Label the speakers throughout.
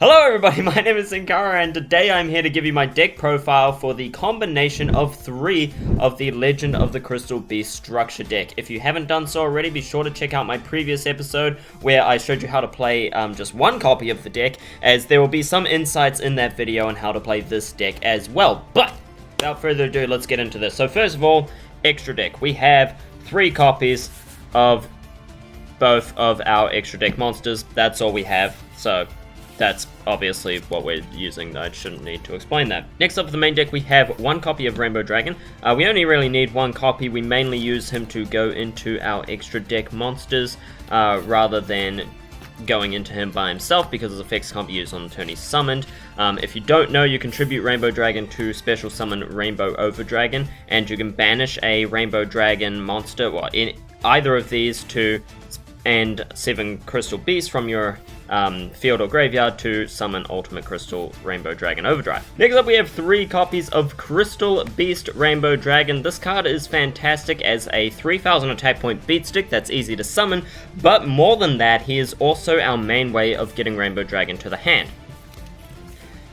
Speaker 1: Hello everybody, my name is Senkara, and today I'm here to give you my deck profile for the combination of 3 of the Legend of the Crystal Beast structure deck. If you haven't done so already, be sure to check out my previous episode where I showed you how to play just one copy of the deck, as there will be some insights in that video on how to play this deck as well. But without further ado, let's get into this. So first of all, extra deck. We have 3 copies of both of our extra deck monsters. That's all we have, so that's obviously what we're using. I shouldn't need to explain that. Next up for the main deck, we have 1 copy of Rainbow Dragon. We only really need 1 copy. We mainly use him to go into our extra deck monsters rather than going into him by himself, because his effects can't be used on the turn he's summoned. If you don't know, you contribute Rainbow Dragon to special summon Rainbow Over Dragon, and you can banish a Rainbow Dragon monster, well, in either of these, and 7 Crystal Beasts from your field or graveyard to summon Ultimate Crystal Rainbow Dragon Overdrive. Next up, we have 3 copies of Crystal Beast Rainbow Dragon. This card is fantastic as a 3000 attack point beat stick that's easy to summon, but more than that, he is also our main way of getting Rainbow Dragon to the hand.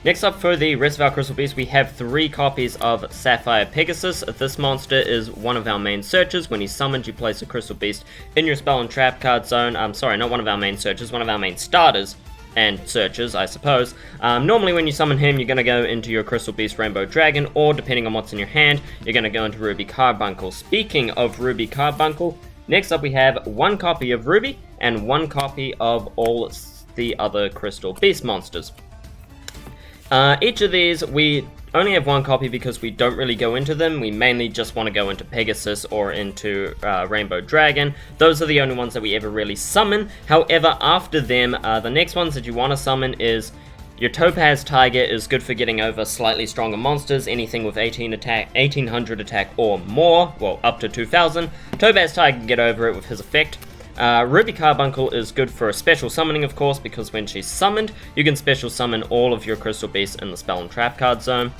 Speaker 1: Next up for the rest of our Crystal Beasts, we have 3 copies of Sapphire Pegasus. This monster is one of our main searches. When he's summoned, you place a Crystal Beast in your spell and trap card zone. Sorry, not one of our main searches, one of our main starters and searches, I suppose. Normally when you summon him, you're going to go into your Crystal Beast Rainbow Dragon, or depending on what's in your hand, you're going to go into Ruby Carbuncle. Speaking of Ruby Carbuncle, next up we have 1 copy of Ruby and 1 copy of all the other Crystal Beast monsters. Each of these, we only have 1 copy because we don't really go into them. We mainly just want to go into Pegasus or into Rainbow Dragon. Those are the only ones that we ever really summon. However, after them, the next ones that you want to summon is your Topaz Tiger. Is good for getting over slightly stronger monsters, anything with 1800 attack or more, well, up to 2000. Topaz Tiger can get over it with his effect. Ruby Carbuncle is good for a special summoning, of course, because when she's summoned, you can special summon all of your Crystal Beasts in the spell and trap card zone.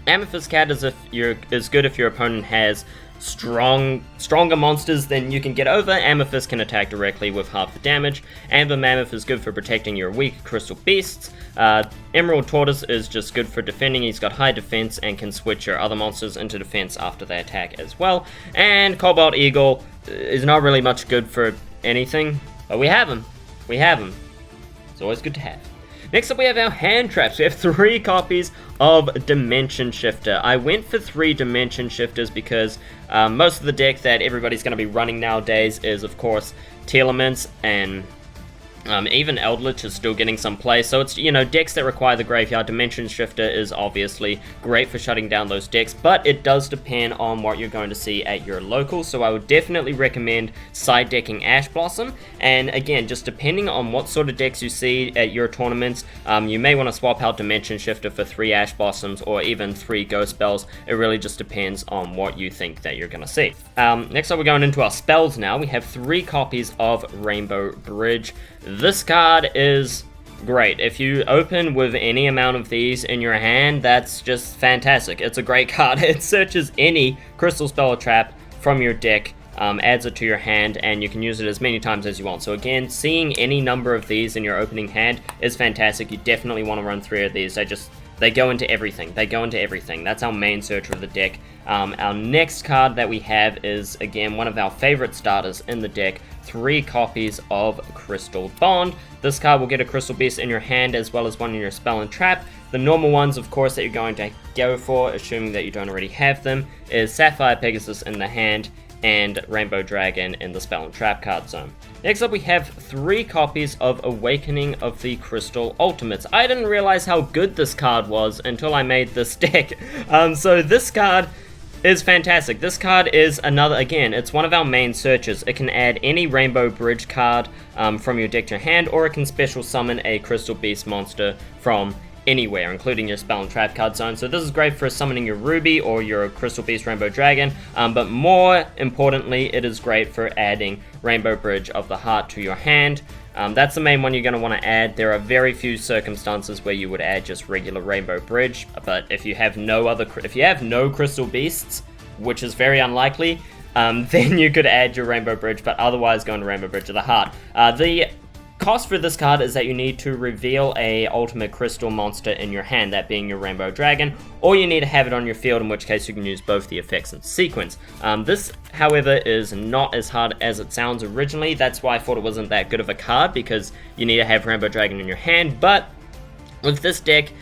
Speaker 1: Amethyst Cat is good if your opponent has stronger monsters than you can get over. Amethyst can attack directly with half the damage. Amber Mammoth is good for protecting your weak Crystal Beasts. Emerald Tortoise is just good for defending. He's got high defense and can switch your other monsters into defense after they attack as well. And Cobalt Eagle is not really much good for anything, but we have him. It's always good to have. Next up, we have our hand traps. We have 3 copies of Dimension Shifter. I went for 3 Dimension Shifters because most of the deck that everybody's going to be running nowadays is, of course, Telements, and even Eldritch is still getting some play. So it's, decks that require the graveyard. Dimension Shifter is obviously great for shutting down those decks, but it does depend on what you're going to see at your local. So I would definitely recommend side decking Ash Blossom. And again, just depending on what sort of decks you see at your tournaments, you may want to swap out Dimension Shifter for 3 Ash Blossoms or even 3 Ghost Spells. It really just depends on what you think that you're going to see. Next up, we're going into our spells now. We have 3 copies of Rainbow Bridge. This card is great. If you open with any amount of these in your hand, that's just fantastic. It's a great card. It searches any crystal spell or trap from your deck, adds it to your hand, and you can use it as many times as you want. So again, seeing any number of these in your opening hand is fantastic. You definitely want to run 3 of these. They go into everything. That's our main searcher of the deck. Our next card that we have is, again, one of our favorite starters in the deck, 3 copies of Crystal Bond. This card will get a Crystal Beast in your hand as well as one in your spell and trap. The normal ones, of course, that you're going to go for, assuming that you don't already have them, is Sapphire Pegasus in the hand and Rainbow Dragon in the spell and trap card zone. Next up, we have 3 copies of Awakening of the Crystal Ultimates. I didn't realize how good this card was until I made this deck. So this card is fantastic. This card is it's one of our main searches. It can add any Rainbow Bridge card from your deck to your hand, or it can special summon a Crystal Beast monster from anywhere, including your spell and trap card zone. So this is great for summoning your Ruby or your Crystal Beast Rainbow Dragon, but more importantly, it is great for adding Rainbow Bridge of the Heart to your hand. That's the main one you're going to want to add. There are very few circumstances where you would add just regular Rainbow Bridge, but if you have no Crystal Beasts, which is very unlikely, then you could add your Rainbow Bridge, but otherwise go into Rainbow Bridge of the Heart. The cost for this card is that you need to reveal a ultimate crystal monster in your hand, that being your Rainbow Dragon, or you need to have it on your field, in which case you can use both the effects in sequence. This, however, is not as hard as it sounds originally. That's why I thought it wasn't that good of a card, because you need to have Rainbow Dragon in your hand. But with this deck,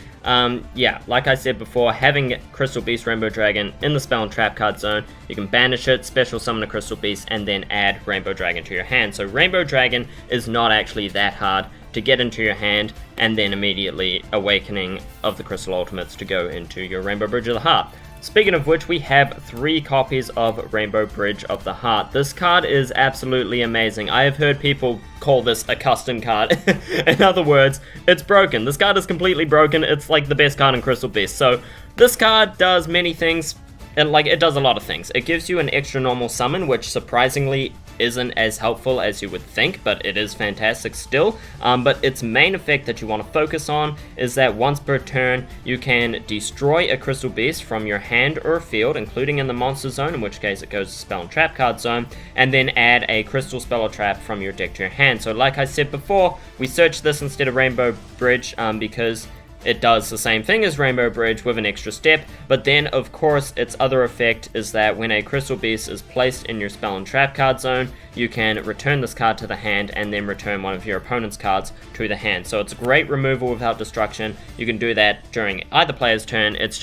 Speaker 1: yeah, like I said before, having Crystal Beast Rainbow Dragon in the spell and trap card zone, you can banish it, special summon a Crystal Beast, and then add Rainbow Dragon to your hand. So Rainbow Dragon is not actually that hard to get into your hand, and then immediately Awakening of the Crystal Ultimates to go into your Rainbow Bridge of the Heart. Speaking of which, we have 3 copies of Rainbow Bridge of the Heart. This card is absolutely amazing. I have heard people call this a custom card. In other words, it's broken. This card is completely broken. It's like the best card in Crystal Beast. So this card does many things, and it does a lot of things. It gives you an extra normal summon, which surprisingly isn't as helpful as you would think, but it is fantastic still. But its main effect that you want to focus on is that once per turn, you can destroy a Crystal Beast from your hand or field, including in the monster zone, in which case it goes to spell and trap card zone, and then add a crystal spell or trap from your deck to your hand. So like I said before, we searched this instead of Rainbow Bridge because it does the same thing as Rainbow Bridge with an extra step, but then of course its other effect is that when a Crystal Beast is placed in your spell and trap card zone, you can return this card to the hand and then return one of your opponent's cards to the hand. So it's a great removal without destruction. You can do that during either player's turn. It's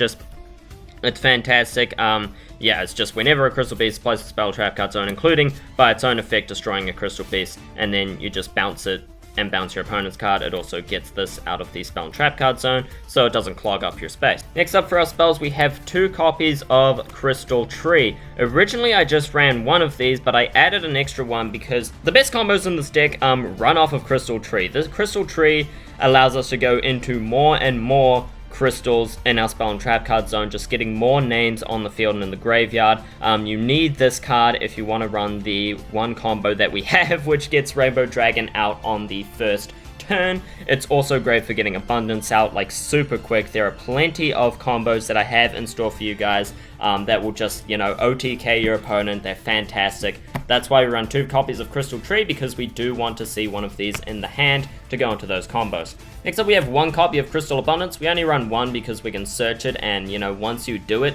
Speaker 1: fantastic. Yeah, it's just whenever a Crystal Beast is placed in spell trap card zone, including by its own effect destroying a Crystal Beast, and then you just bounce it and bounce your opponent's card. It also gets this out of the spell and trap card zone, so it doesn't clog up your space. Next up for our spells, we have 2 copies of Crystal Tree. Originally, I just ran one of these, but I added an extra one because the best combos in this deck run off of Crystal Tree. This Crystal Tree allows us to go into more and more crystals in our spell and trap card zone, just getting more names on the field and in the graveyard. You need this card if you want to run the one combo that we have, which gets Rainbow Dragon out on the first turn. It's also great for getting Abundance out super quick. There are plenty of combos that I have in store for you guys that will just, OTK your opponent. They're fantastic. That's why we run 2 copies of Crystal Tree, because we do want to see one of these in the hand to go into those combos. Next up, we have 1 copy of Crystal Abundance. We only run 1 because we can search it, and once you do it,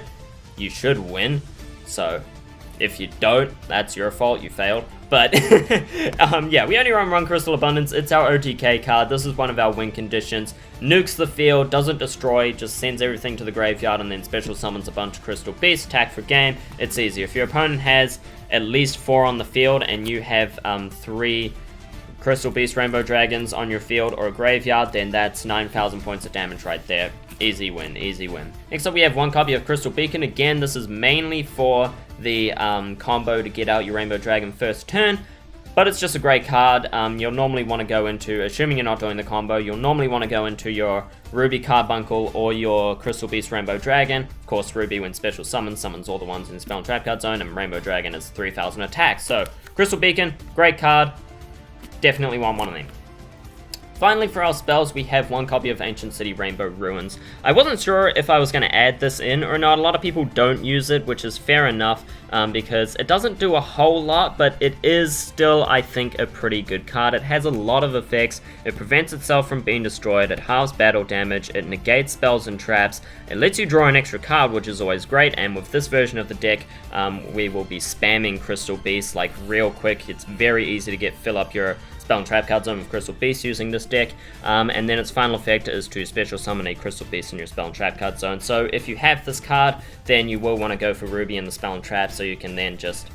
Speaker 1: you should win. So if you don't, that's your fault, you failed. But yeah, we only run 1 Crystal Abundance. It's our OTK card. This is one of our win conditions. Nukes the field, doesn't destroy, just sends everything to the graveyard, and then special summons a bunch of Crystal Beasts, attack for game. It's easy. If your opponent has at least 4 on the field and you have 3 Crystal Beast Rainbow Dragons on your field or graveyard, then that's 9,000 points of damage right there. Easy win, easy win. Next up, we have 1 copy of Crystal Beacon. Again, this is mainly for the combo to get out your Rainbow Dragon first turn, but it's just a great card. You'll normally want to go into, assuming you're not doing the combo, you'll normally want to go into your Ruby Carbuncle or your Crystal Beast Rainbow Dragon. Of course, Ruby, when special summons all the ones in the spell and trap card zone, and Rainbow Dragon is 3,000 attack. So, Crystal Beacon, great card. Definitely want one of them. Finally, for our spells, we have 1 copy of Ancient City Rainbow Ruins. I wasn't sure if I was going to add this in or not. A lot of people don't use it, which is fair enough, because it doesn't do a whole lot, but it is still, I think, a pretty good card. It has a lot of effects. It prevents itself from being destroyed. It halves battle damage. It negates spells and traps. It lets you draw an extra card, which is always great, and with this version of the deck, we will be spamming Crystal Beasts real quick. It's very easy to fill up your spell and trap card zone with Crystal Beast using this deck, and then its final effect is to special summon a Crystal Beast in your spell and trap card zone. So if you have this card, then you will want to go for Ruby in the spell and trap, so you can then just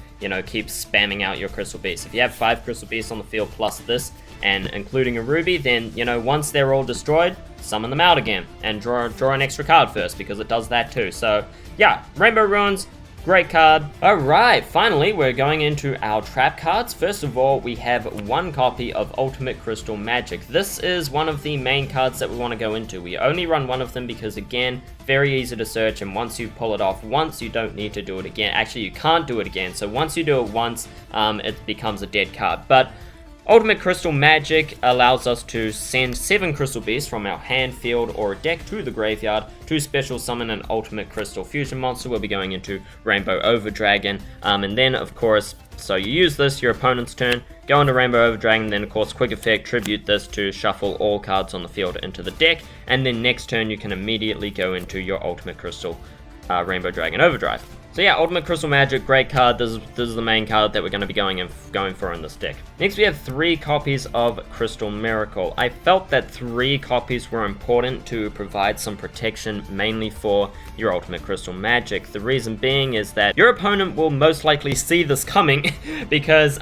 Speaker 1: keep spamming out your Crystal Beasts. If you have 5 Crystal Beasts on the field plus this, and including a Ruby, then once they're all destroyed, summon them out again and draw an extra card first, because it does that too. So yeah, Rainbow Ruins, great card. Alright, finally we're going into our trap cards. First of all, we have 1 copy of Ultimate Crystal Magic. This is one of the main cards that we want to go into. We only run 1 of them because, again, very easy to search, and once you pull it off once, you don't need to do it again. Actually, you can't do it again, so once you do it once, it becomes a dead card. But Ultimate Crystal Magic allows us to send 7 Crystal Beasts from our hand, field, or deck to the graveyard to special summon an Ultimate Crystal Fusion monster. We'll be going into Rainbow Over Dragon, and then, of course, So you use this your opponent's turn, go into Rainbow Overdragon, and then of course quick effect, tribute this to shuffle all cards on the field into the deck, and then next turn you can immediately go into your Ultimate Crystal Rainbow Dragon Overdrive. So yeah, Ultimate Crystal Magic, great card. This is the main card that we're going to be going for in this deck. Next we have 3 copies of Crystal Miracle. I felt that 3 copies were important to provide some protection, mainly for your Ultimate Crystal Magic. The reason being is that your opponent will most likely see this coming because,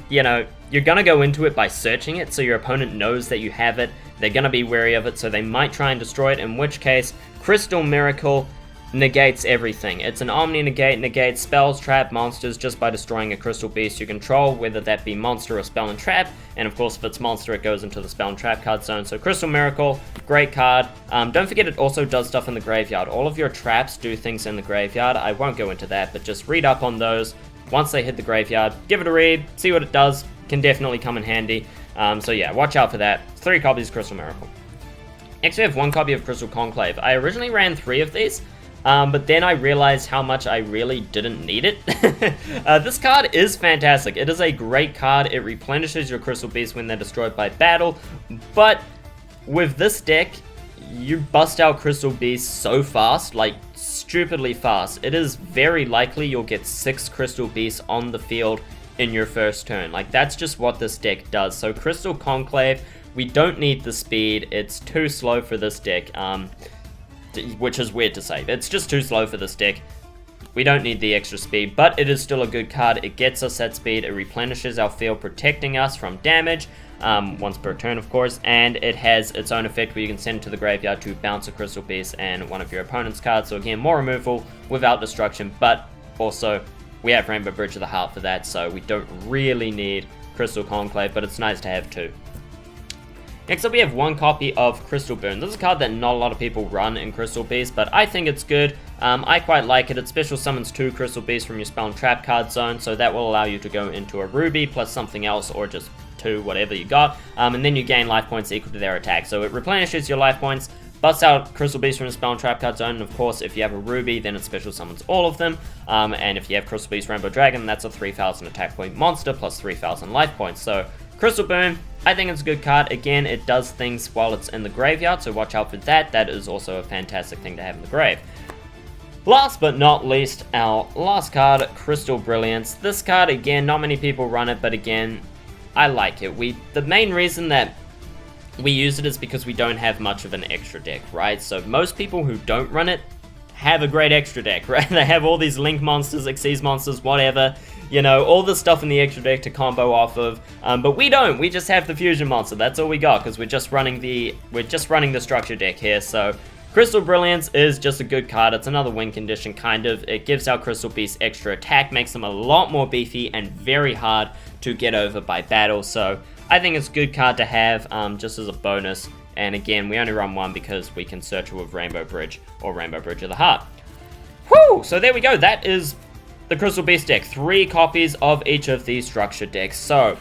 Speaker 1: you know, you're going to go into it by searching it, so your opponent knows that you have it. They're going to be wary of it, so they might try and destroy it, in which case, Crystal Miracle negates everything. It's an Omni Negate, negates spells, trap, monsters just by destroying a Crystal Beast you control, whether that be monster or spell and trap, and of course if it's monster it goes into the spell and trap card zone. So Crystal Miracle, great card. Don't forget it also does stuff in the graveyard. All of your traps do things in the graveyard. I won't go into that, but just read up on those. Once they hit the graveyard, give it a read, see what it does. Can definitely come in handy. So yeah, watch out for that. 3 copies of Crystal Miracle. Next we have 1 copy of Crystal Conclave. I originally ran 3 of these, but then I realized how much I really didn't need it. This card is fantastic. It is a great card. It replenishes your Crystal Beasts when they're destroyed by battle, but with this deck, you bust out Crystal Beasts so fast, like stupidly fast. It is very likely you'll get 6 Crystal Beasts on the field in your first turn. Like, that's just what this deck does. So Crystal Conclave, we don't need the speed. It's too slow for this deck. Which is weird to say. It's just too slow for this deck. We don't need the extra speed, but it is still a good card. It gets us that speed. It replenishes our field, protecting us from damage, once per turn, of course, and it has its own effect where you can send it to the graveyard to bounce a Crystal Beast and one of your opponent's cards. So again, more removal without destruction, but also we have Rainbow Bridge of the Heart for that, so we don't really need Crystal Conclave, but it's nice to have 2. Next up we have 1 copy of Crystal Burn. This is a card that not a lot of people run in Crystal Beast, but I think it's good. I quite like it. It special summons 2 Crystal Beasts from your spell and trap card zone, so that will allow you to go into a Ruby plus something else, or just 2, whatever you got, and then you gain life points equal to their attack. So it replenishes your life points, busts out Crystal Beasts from the spell and trap card zone, and of course if you have a Ruby then it special summons all of them, and if you have Crystal Beast Rainbow Dragon, that's a 3000 attack point monster plus 3000 life points. So Crystal Burn, I think it's a good card. Again, it does things while it's in the graveyard, so watch out for that. That is also a fantastic thing to have in the grave. Last but not least, our last card, Crystal Brilliance. This card, again, not many people run it, but again, I like it. The main reason that we use it is because we don't have much of an extra deck, right? So most people who don't run it have a great extra deck, right? They have all these Link monsters, Xyz monsters, whatever, you know, all the stuff in the extra deck to combo off of, but we don't. We just have the Fusion monster. That's all we got, because we're just running the structure deck here. So Crystal Brilliance is just a good card. It's another win condition, kind of. It gives our Crystal Beasts extra attack, makes them a lot more beefy and very hard to get over by battle. So I think it's a good card to have, just as a bonus. And again, we only run 1 because we can search it with Rainbow Bridge or Rainbow Bridge of the Heart. Whew! So there we go. That is the Crystal Beast deck. 3 copies of each of these structure decks. So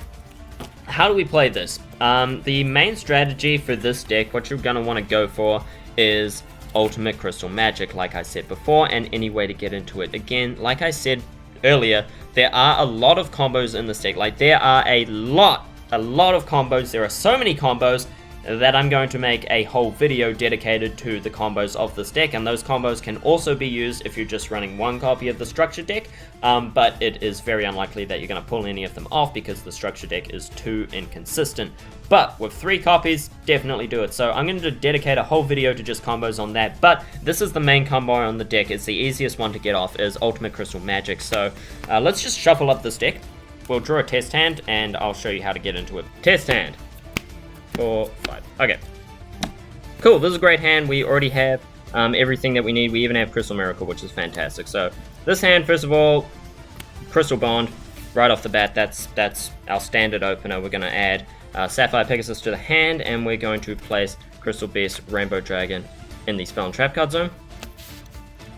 Speaker 1: how do we play this? The main strategy for this deck, what you're going to want to go for, is Ultimate Crystal Magic, like I said before, and any way to get into it. Again, like I said earlier, there are a lot of combos in this deck. Like, there are a lot of combos. There are so many combos that I'm going to make a whole video dedicated to the combos of this deck, and those combos can also be used if you're just running 1 copy of the structure deck, but it is very unlikely that you're going to pull any of them off because the structure deck is too inconsistent. But with 3 copies, definitely do it. So I'm going to dedicate a whole video to just combos on that, but this is the main combo on the deck. It's the easiest one to get off, is Ultimate Crystal Magic. So let's just shuffle up this deck. We'll draw a test hand, and I'll show you how to get into it. Test hand. 4, 5. Okay. Cool, this is a great hand. We already have everything that we need. We even have Crystal Miracle, which is fantastic. So this hand, first of all, Crystal Bond, right off the bat, that's our standard opener. We're going to add Sapphire Pegasus to the hand, and we're going to place Crystal Beast Rainbow Dragon in the Spell and Trap card zone.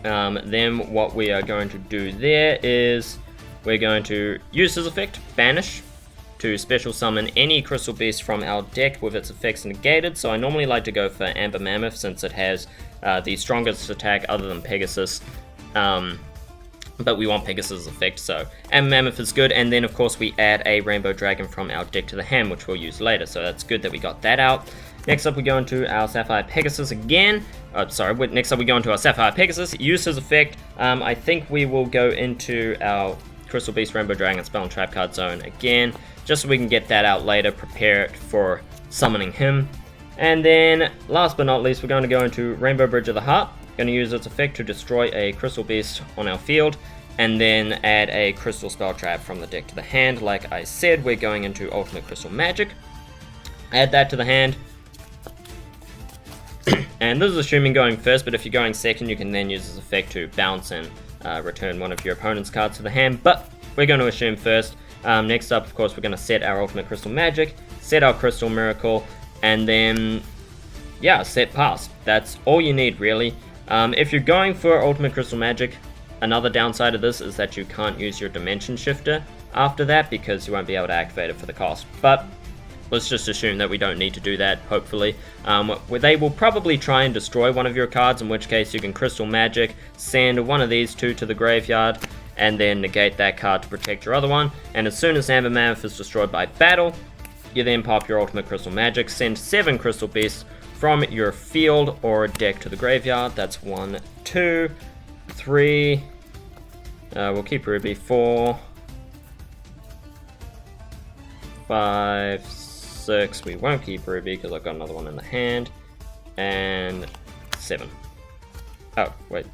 Speaker 1: Then what we are going to do there is we're going to use his effect, Banish, to special summon any Crystal Beast from our deck with its effects negated. So I normally like to go for Amber Mammoth since it has the strongest attack other than Pegasus. but we want Pegasus effect, so Amber Mammoth is good. And then of course we add a Rainbow Dragon from our deck to the hand, which we'll use later, so that's good that we got that out. Next up we go into our Sapphire Pegasus again. Next up we go into our Sapphire Pegasus, use his effect. I think we will go into our Crystal Beast, Rainbow Dragon, Spell and Trap card zone again, just so we can get that out later, prepare it for summoning him. And then last but not least, we're going to go into Rainbow Bridge of the Heart. Going to use its effect to destroy a Crystal Beast on our field, and then add a Crystal Spell Trap from the deck to the hand. Like I said, we're going into Ultimate Crystal Magic. Add that to the hand. And this is assuming going first, but if you're going second, you can then use this effect to bounce and return one of your opponent's cards to the hand, but we're going to assume first. Next up, of course, we're going to set our Ultimate Crystal Magic, set our Crystal Miracle, and then, yeah, set Pass. That's all you need, really. If you're going for Ultimate Crystal Magic, another downside of this is that you can't use your Dimension Shifter after that, because you won't be able to activate it for the cost. But let's just assume that we don't need to do that, hopefully. They will probably try and destroy one of your cards, in which case you can Crystal Magic, send one of these two to the graveyard, and then negate that card to protect your other one. And as soon as Amber Mammoth is destroyed by battle, you then pop your Ultimate Crystal Magic, send 7 Crystal Beasts from your field or deck to the graveyard. That's 1, 2, 3, we'll keep Ruby, 4, 5, 6, we won't keep Ruby because I've got another one in the hand, and 7. Oh, wait.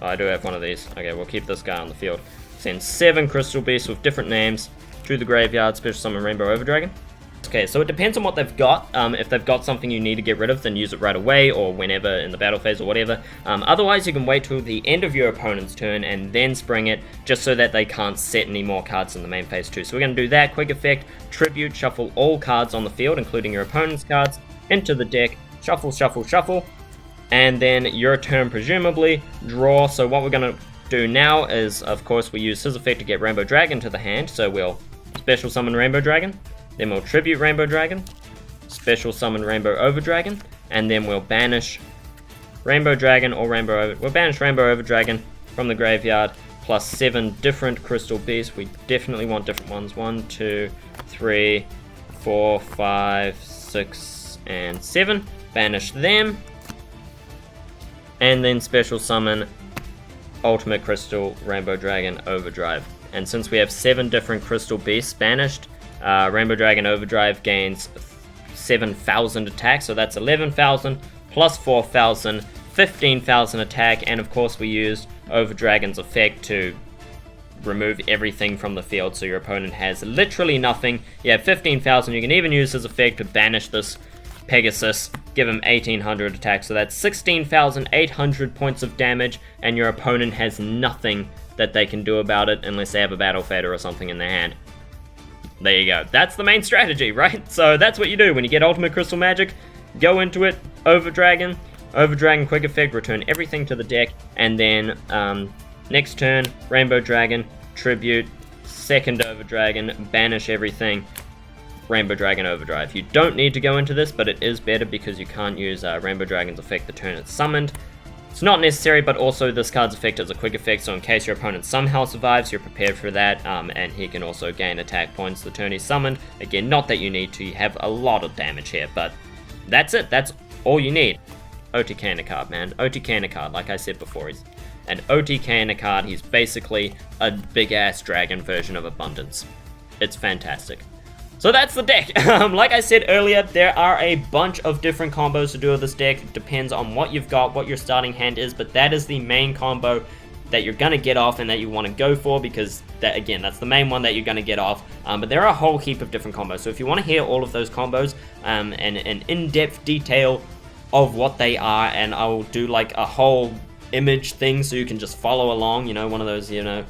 Speaker 1: Oh, I do have one of these. Okay, we'll keep this guy on the field. Send 7 Crystal Beasts with different names to the graveyard, special summon Rainbow Overdragon. Okay, so it depends on what they've got. If they've got something you need to get rid of, then use it right away, or whenever in the battle phase or whatever. Otherwise, you can wait till the end of your opponent's turn and then spring it, just so that they can't set any more cards in the main phase too. So we're going to do that. Quick effect, tribute, shuffle all cards on the field, including your opponent's cards, into the deck, shuffle, shuffle, shuffle, and then your turn presumably, draw. So what we're going to do now is, of course, we use his effect to get Rainbow Dragon to the hand, so we'll special summon Rainbow Dragon, then we'll tribute Rainbow Dragon, special summon Rainbow Overdragon, and then we'll banish Rainbow Dragon or we'll banish Rainbow Overdragon from the graveyard, plus 7 different Crystal Beasts. We definitely want different ones. 1, 2, 3, 4, 5, 6, and 7. Banish them, and then special summon Ultimate Crystal Rainbow Dragon Overdrive. And since we have 7 different Crystal Beasts banished, Rainbow Dragon Overdrive gains 7,000 attack, so that's 11,000 plus 4,000, 15,000 attack, and of course we used Overdragon's effect to remove everything from the field, so your opponent has literally nothing. You have 15,000, you can even use his effect to banish this Pegasus, give him 1,800 attack, so that's 16,800 points of damage, and your opponent has nothing that they can do about it unless they have a Battle Fader or something in their hand. There you go. That's the main strategy, right? So that's what you do when you get Ultimate Crystal Magic. Go into it, Overdragon, quick effect, return everything to the deck, and then next turn, Rainbow Dragon, tribute, second Overdragon, banish everything, Rainbow Dragon Overdrive. You don't need to go into this, but it is better because you can't use Rainbow Dragon's effect the turn it's summoned. It's not necessary, but also this card's effect is a quick effect, so in case your opponent somehow survives, you're prepared for that, and he can also gain attack points the turn he's summoned. Again, not that you need to, you have a lot of damage here, but that's it, that's all you need. OTK in a card, man. OTK in a card, like I said before, he's an OTK in a card. He's basically a big-ass dragon version of Abundance. It's fantastic. So that's the deck. Like I said earlier, there are a bunch of different combos to do with this deck. It depends on what you've got, what your starting hand is, but that is the main combo that you're going to get off and that you want to go for, because that, again, that's the main one that you're going to get off. But there are a whole heap of different combos. So if you want to hear all of those combos and an in-depth detail of what they are, and I will do like a whole image thing so you can just follow along, you know, one of those, you know,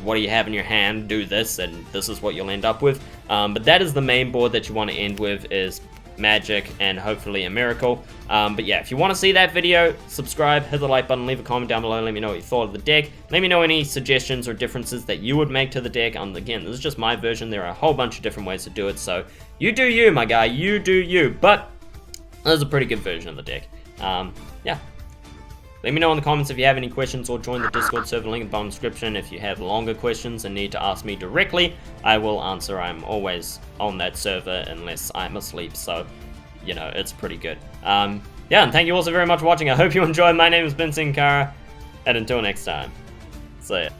Speaker 1: what do you have in your hand, do this, and this is what you'll end up with. But that is the main board that you want to end with, is Magic and hopefully a Miracle. But yeah, if you want to see that video, subscribe, hit the like button, leave a comment down below, let me know what you thought of the deck. Let me know any suggestions or differences that you would make to the deck. Again, this is just my version. There are a whole bunch of different ways to do it, so you do you, my guy, you do you. But this is a pretty good version of the deck. Yeah. Let me know in the comments if you have any questions, or join the Discord server, link in the bottom description. If you have longer questions and need to ask me directly, I will answer. I'm always on that server unless I'm asleep, so, you know, it's pretty good. Yeah, and thank you also very much for watching. I hope you enjoyed. My name has been Senkara, and until next time, see ya.